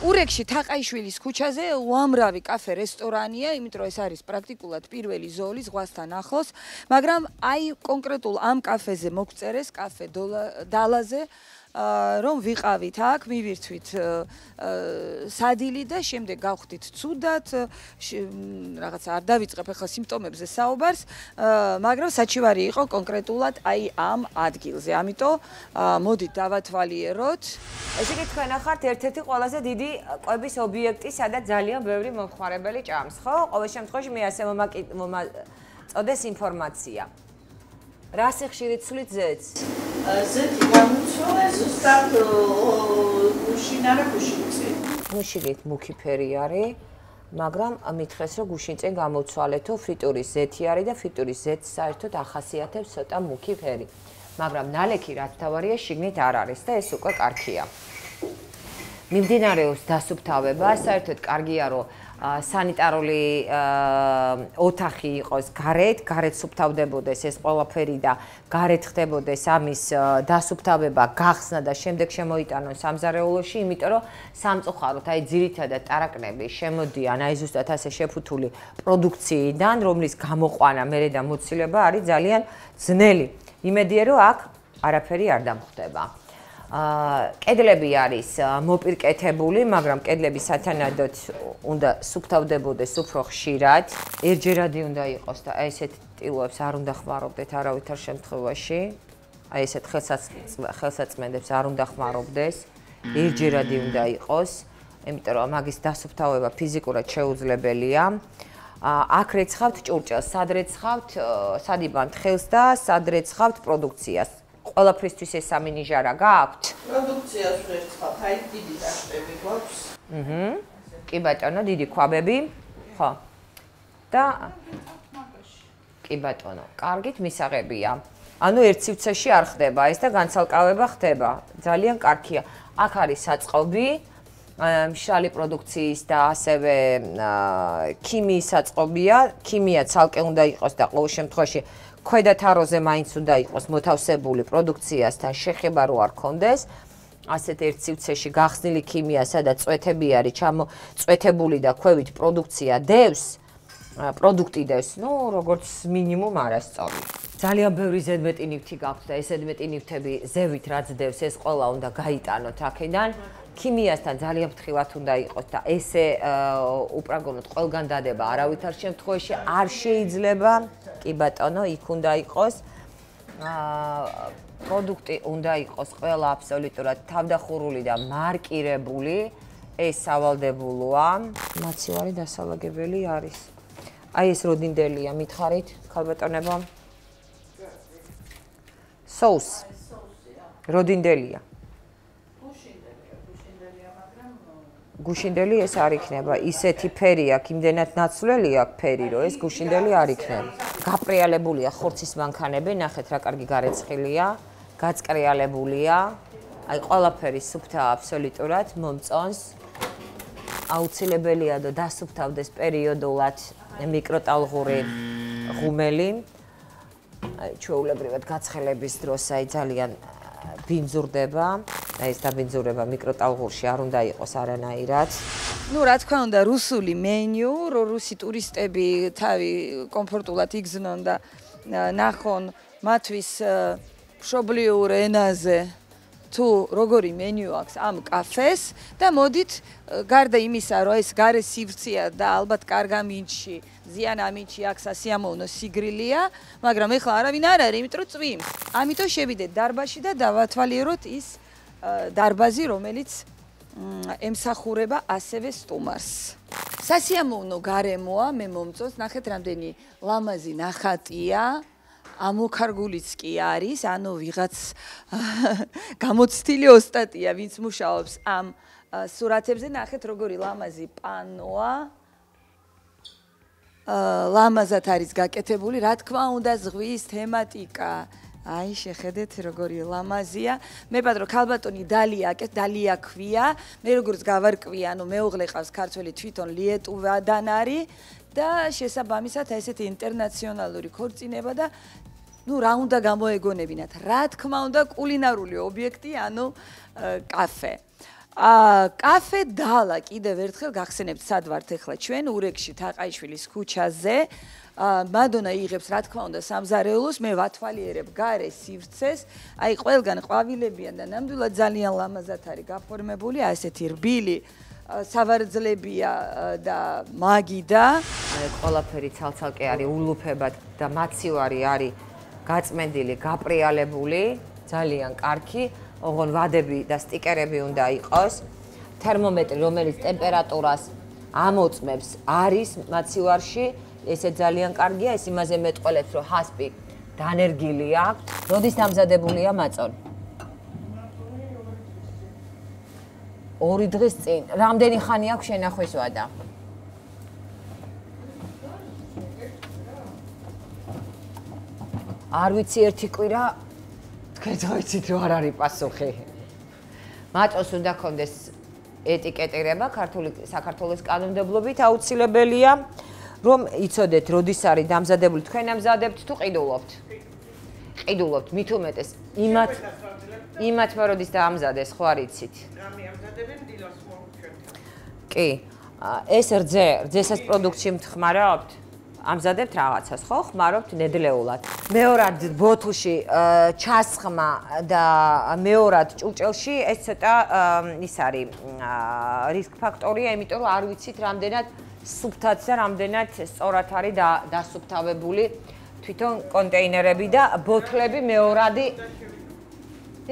ურეკში თაყაიშვილის ქუჩაზე უამრავი კაფე რესტორანია, იმიტომ რომ ეს არის პრაქტიკულად პირველი ზოლი ზღვასთან ახლოს, მაგრამ აი კონკრეტულ ამ კაფეზე მოგწერეს კაფე დალაზე რომ ვიყავით აქ, მივირთვით სადილი და შემდეგ გავხდით ცუდად, რაღაცა არ დავიწყებ ახლა სიმპტომებზე საუბარს, მაგრამ საჩივარი იყო კონკრეტულად აი ამ ადგილზე. ამიტომ მოდით დავათვალიეროთ. ესე იგი თქვენ ახართ ერთ-ერთი ყველაზე დიდი კვების ობიექტი, სადაც ძალიან ბევრი მომხმარებელი ჭამს, ხო? ყოველ შემთხვევაში მე ასე მომაწოდეს ინფორმაცია. რა სიხშირით ცვლით ზეთს? ზეთი გამოწვევა ზუსტად გუშინ არა გუშინწი. გუშინით მუქი ფერი არის, მაგრამ მითხრეს რომ გუშინწი გამოცვალეთო ფრიტურის ზეთი არის და ფრიტურის ზეთს საერთოდ ახასიათებს ცოტა მუქი ფერი. მაგრამ ნალექი რაც თავარია შიგნით არ არის და ეს უკვე კარგია. მიმდინარეობს დასუფთავება, საერთოდ კარგია რომ სანიტარული ოთახი იყოს გარეთ სუფთავდებოდეს ეს ყველაფერი და გარეთ ხდებოდეს ამის დასუფთავება, გახსნა და შემდეგ შემოიტანონ სამზარეულოში, იმიტომ რომ სამწუხაროდ აი ძირითადად ტარაკნები შემოდიან აი ზუსტად ასე შეფუთული პროდუქციიდან, რომლის გამოყვანა მერე და მოცილება არის ძალიან ძნელი. იმედია რომ აქ არაფერი არ დამხდება. კედლები არის მოპირკეთებული, მაგრამ კედლები სათანადოდ უნდა სუფთავდებოდეს უფრო ხშირად. ერთჯერადი უნდა იყოს და აი ესეთ ტილოებს არ უნდა ხმარობდეთ არავითარ შემთხვევაში. აი ესეთ ხელსაწმენდებს არ უნდა ხმარობდეს. ერთჯერადი უნდა იყოს, იმიტომ რომ მაგის დასუფთავება ფიზიკურად შეუძლებელია. აქ რეცხავთ ჭურჭელს, სად რეცხავთ სადიბანთ ხელს და სად რეცხავთ პროდუქციას. ყველაფრისთვის ეს სამი ნიჟარა გააქვთ? პროდუქციას ვერცხავთ, აი დიდი ტაშტები გვაქვს. კი ბატონო, დიდი ქვაბები. ხო. და კი ბატონო, კარგით მისაღებია. ანუ ერთ სივრცეში არ ხდება ეს და განცალკავება ხდება. ძალიან კარგია. აქ არის საწყობი, მშრალი პროდუქციის და ასევე ქიმიის საწყობია. ქიმია ცალკე უნდა იყოს და ყოველ შემთხვევაში ქვედა თაროზე მაინც უნდა იყოს მოთავსებული პროდუქციასთან შეხება რო არ კონდეს. ასეთ ერთ სივრცეში გახსნილი ქიმია, სადაც წვეთები არის წვეთებული და ქვევით პროდუქცია დევს, პროდუქტი დევს, ну, როგორც მინიმუმ არასწორი. ძალიან ბევრი ზედმეტი ნივთი გაქვთ და ეს ზედმეტი ნივთები ზევით რაც დევს, ეს ყველა უნდა გაიტანოთ აქედან. ქიმიასთან ძალიან ფრთხილად უნდა იყოს და ესე უპრაგონოდ ყველგან დადება არავითარ შემთხვევაში არ შეიძლება. კი ბატონო, იქ უნდა იყოს. პროდუქტი უნდა იყოს ყველა აბსოლუტურად თავდახურული და მარკირებული. ეს სავალდებულოა. მაცივარი დასალაგებელი არის. აი ეს როდინდელია, მითხარით, ქალბატონებო? соуს. როდინდელია. გუშინდელი ეს არ იქნება. ისეთი ფერი აქვს, იმდენად ნაცვლელი აქვს ფერი, რომ ეს გუშინდელი არ იქნება. გაპრიალებულია ხორცის მანქანები, ნახეთ რა კარგი გარეცხილია, გაწკრიალებულია. აი ყველაფერი სუფთაა აბსოლუტურად, მომწონს. აუცილებელია და დასუფთავდეს პერიოდულად მიკროტალღური ღუმელი. აი ჩვეულებრივად გაცხელების დროს აი ძალიან ბინძურდება. ეს დაბინძურება მიკროტალღურში არ უნდა იყოს არანაირად. Ну, რა თქმა უნდა, რუსული მენიუ, რუსი ტურისტები თავი კომფორტულად იგზნონ და ნახონ მათთვის მშობლიურ ენაზე თუ როგორი მენიუ აქვს ამ კაფეს და მოდით გარდა იმისა, რომ ეს გარე სივრცეა და ალბათ კარგ ამინდში, ზიან ამინდში აქ სასიამოვნო სიგრილია, მაგრამ ეხლა არავინ არ არის, იმიტომ რომ წვიმს. ამიტომ შევიდეთ დარბაზში და დავათვალიეროთ ის დარბაზი, რომელიც ემსახურება ასევე სტუმარს. სასიამოვნო გარემოა, მე მომწონს, ნახეთ რამდენი ლამაზი ნახატია, ამოქარგულიც კი არის, ანუ ვიღაც გამოცდილი ოსტატია, ვინც მუშაობს ამ სურათებზე, ნახეთ როგორი ლამაზი პანოა. ლამაზად არის გაკეთებული, რა თქმა უნდა, ზღვის თემატიკა. აი შეხედეთ როგორი ლამაზია. მე პატრო ქალბატონი დალია ქვია. მე როგორც გავარკვი, ანუ მეუღლე ყავს ქართველი თვითონ ლიეტუვადან არის და შესაბამისად ესეთი ინტერნაციონალური ქორწინება და ну რა უნდა გამოეგონებინათ? რა თქმა უნდა კულინარული ობიექტი, ანუ კაფე. კაფე დალა კიდევ ერთხელ გახსენებთ სად ვართ ახლა ჩვენ ურეკში თაყაიშვილის ქუჩაზე მადონა იღებს რა თქმა უნდა სამზარეულოს მე ვათვალიერებ გარე სივრცეს აი ყველგან ყვავილებიან და ნამდვილად ძალიან ლამაზად არის გაფორმებული ასეთი რბილი სავარძლებია და მაგიდა ყველაფერი ცალცალკე არის ულუფებად და მაცივარი არის გაწმენდილი გაპრიალებული ძალიან კარგი ოღონ ვადები და სტიკერები უნდა იყოს თერმომეტრი რომელიც ტემპერატურას ამოწმებს არის მაცივარში ესე ძალიან კარგია ეს იმაზე მეტყველებს რომ ჰასპი დანერგილი აქვს როდის დამზადებულია მაწონი 2 დღის წინ რამდენი ხანი აქვს შენახვის ვადა არ ვიცი ერთი კვირა თქვენ ვიცით რომ არ არის პასუხი მაწონს უნდა ქონდეს ეტიკეტირება საქართველოს კანონმდებლობით აუცილებელია რომ იცოდეთ როდის არის დამზადებული თქვენ ამზადებთ თუ ყიდულობთ ყიდულობთ მით უმეტეს იმათმა როდის დაამზადეს ხო არ იცით რამე ამზადებენ დილას მოვუჩვენთ კი ეს რძესაც პროდუქცია ხმარობთ ამზადებთ რაღაცას ხო ხმარობთ ნედლეულად მეორად ბოთლში ჩასხმა და მეორად ჭურჭელში ეს ცოტა ის არის რისკ ფაქტორია იმიტომ რომ არ ვიცით რამდენად სუფთად და რამდენად სწორად არის დასუფთავებული თვითონ კონტეინერები და ბოთლები მეორადი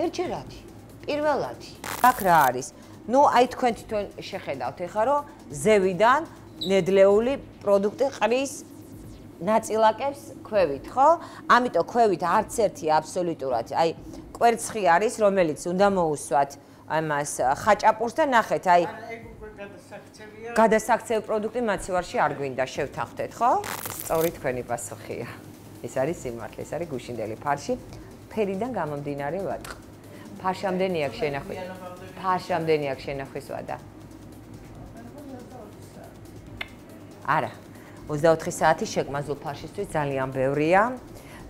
ერთჯერადი პირველადი აქ რა არის ნუ აი თქვენ თვითონ შეხედავთ ეხლა რომ ზევიდან ნედლეული პროდუქტი ყრის ნაწილაკებს ქვევით, ხო? ამიტომ ქვევით არც ერთი აბსოლუტურად, აი კვერცხი არის, რომელიც უნდა მოусვათ ამას ხაჭაპურს და ნახეთ, აი გადასაქცევი პროდუქტი მაცივარში არ გვინდა შევთანხმდეთ, ხო? სწორი თქვენი პასუხია. ეს არის სიმართლე, ეს არის გუშინდელი ფარში, ფერიდან გამომდინარე ვატყ. ფარშამდენი აქვს შენახვის. ფარშამდენი აქვს შენახვის ვადა. არა. 24 საათი შეკმაზულ ფარშისთვის ძალიან ბევრია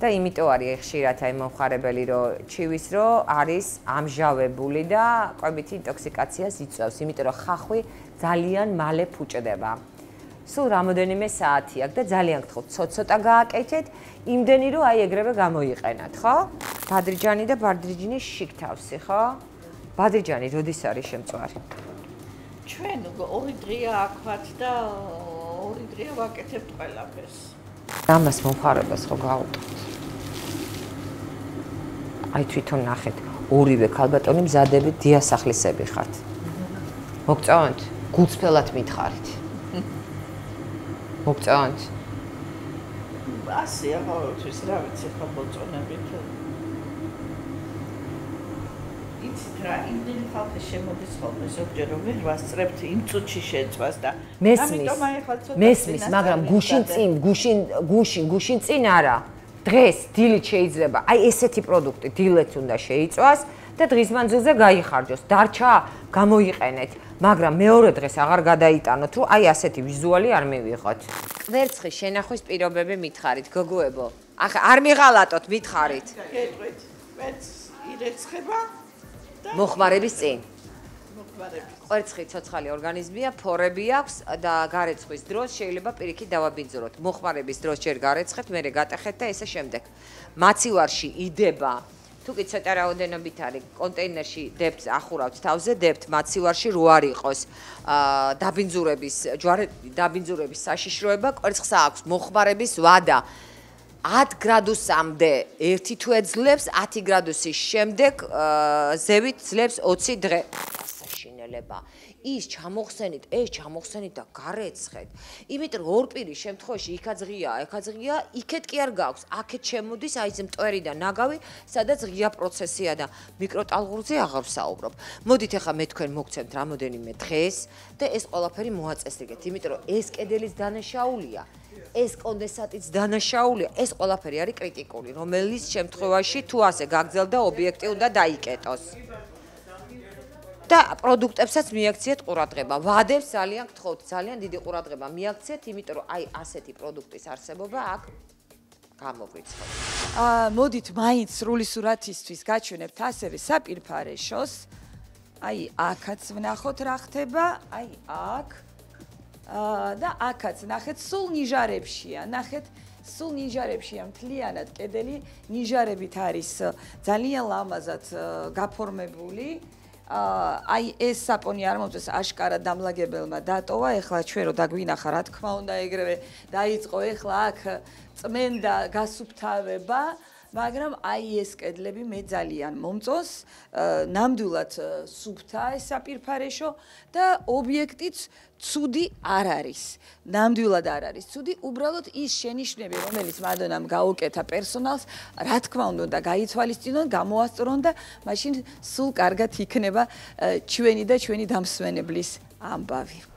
და იმიტომ არის ხშირად აი მომხარებელი რომ ჩივის რომ არის ამჟავებული და კვებითი ინტოქსიკაციას იწვევს, იმიტომ რომ ხახვი ძალიან მალე ფუჭდება. სულ რამოდენიმე საათი აქვს და ძალიან გთხოვთ ცოტ-ცოტა გააკეთეთ, იმდენი რომ აი ეგრევე გამოიყენათ, ხო? ბადრიჯანი და ბადრიჯნის შიგთავსი, ხო? ბადრიჯანი როდის არის შემწვარი? ჩვენ 2 დღეა აქვთ და 2 დღეა ვაკეთებთ ყველაფერს. ამას მომხარებას ხო გავუტყოთ. აი თვითონ ნახეთ, ორივე ქალბატონი მზადებით დიასახლისები ხართ. მოგწონთ? გულწრფელად მითხარით. მოგწონთ? ასე აღაროთვის რა ვიცი ხა მოწონებით. იცით რა, იმდენი ხალხი შემოდის ხოლმე ზოგჯერ რომ ვერ ვასწრებთ იმ წუთში შეწვას და მესმის, მაგრამ გუშინ წინ არა. დღეს დილით შეიძლება, აი ესეთი პროდუქტი დილით უნდა შეიწვას და დღის მანძილზე გაიხარჯოს. დარჩა გამოიყენეთ, მაგრამ მეორე დღეს აღარ გადაიტანოთ, რომ აი ასეთი ვიზუალი არ მივიღოთ. კვერცხის შენახვის პირობები მითხარით, გოგოებო. ახლა არ მიღალატოთ, მითხარით. გეტყვით, კვერცხს ირეცხება მოხმარების წინ. მოხმარების. კვერცხი ცოცხალი ორგანიზმია, ფორები აქვს და გარეცხვის დროს შეიძლება პირიქით დავაბინძუროთ. მოხმარების დროს ჯერ გარეცხეთ, მერე გატეხეთ და ესე შემდეგ. მაცივარში იდება თუ კი ცოტა რაოდენობით არის კონტეინერში დებთ ახურავთ თავზე დებთ მაცივარში რო არ იყოს დაბინძურების საშიშროება კვერცხს აქვს მოხმარების ვადა 10 გრადუსამდე ერთი თუ ეძლებს 10 გრადუსის შემდეგ ზევით ძლებს 20 დღე საშინელება ის ჩამოხსენით და გარეცხეთ იმიტომ რომ ორპირის შემთხვევაში იქაც ღია იქეთ კი არ გაქვს აქეთ შემოდის აი ეს მტვერი და ნაგავი სადაც ღია პროცესია და მიკროტალღურზე აღარ ვსაუბრობ მოდით ახლა მე თქვენ მოგცემთ რამოდენიმე დღეს და ეს ყველაფერი მოაწესრიგეთ იმიტომ რომ ეს კედელის დანაშაულია ეს კონდენსატიც დანაშაულია ეს ყველაფერი არის კრიტიკული რომელიც შემთხვევაში თუ ასე გაგრძელდა ობიექტი უნდა დაიკეტოს და პროდუქტებსაც მიაქციეთ ყურადღება. ვადებს ძალიან გთხოვთ, ძალიან დიდი ყურადღება მიაქციეთ, იმიტომ რომ აი ასეთი პროდუქტის არსებობა აქ გამოგვიცხოთ. მოდით მაინც სრული სურათისთვის გაჩვენებთ ასევე საპირფარეშოს აი აქაც ვნახოთ რა ხდება, აი აქ და აქაც ნახეთ სულ ნიჟარებშია, ნახეთ სულ ნიჟარებშია მთლიანად კედელი ნიჟარებით არის ძალიან ლამაზად გაფორმებული. აი ეს საპონი არ მომწონს აშკარად დამლაგებელმა დატოვა, ეხლა ჩვენ რო დაგვინახა რა თქმა უნდა ეგრევე დაიწყო ეხლა აქ წმენდა გასუფთავება, მაგრამ აი ეს კედლები მე ძალიან მომწონს, ნამდვილად სუფთაა ეს საპირფარეშო და ობიექტიც ცუდი არ არის. ნამდვილად არ არის ცუდი, უბრალოდ ის შენიშვნები, რომელიც მადონამ გაუკეთა პერსონალს, რა თქმა უნდა გაითვალისწინონ, გამოასწორონ და მაშინ სულ კარგად იქნება ჩვენი და ჩვენი დამსვენებლის ამბავი.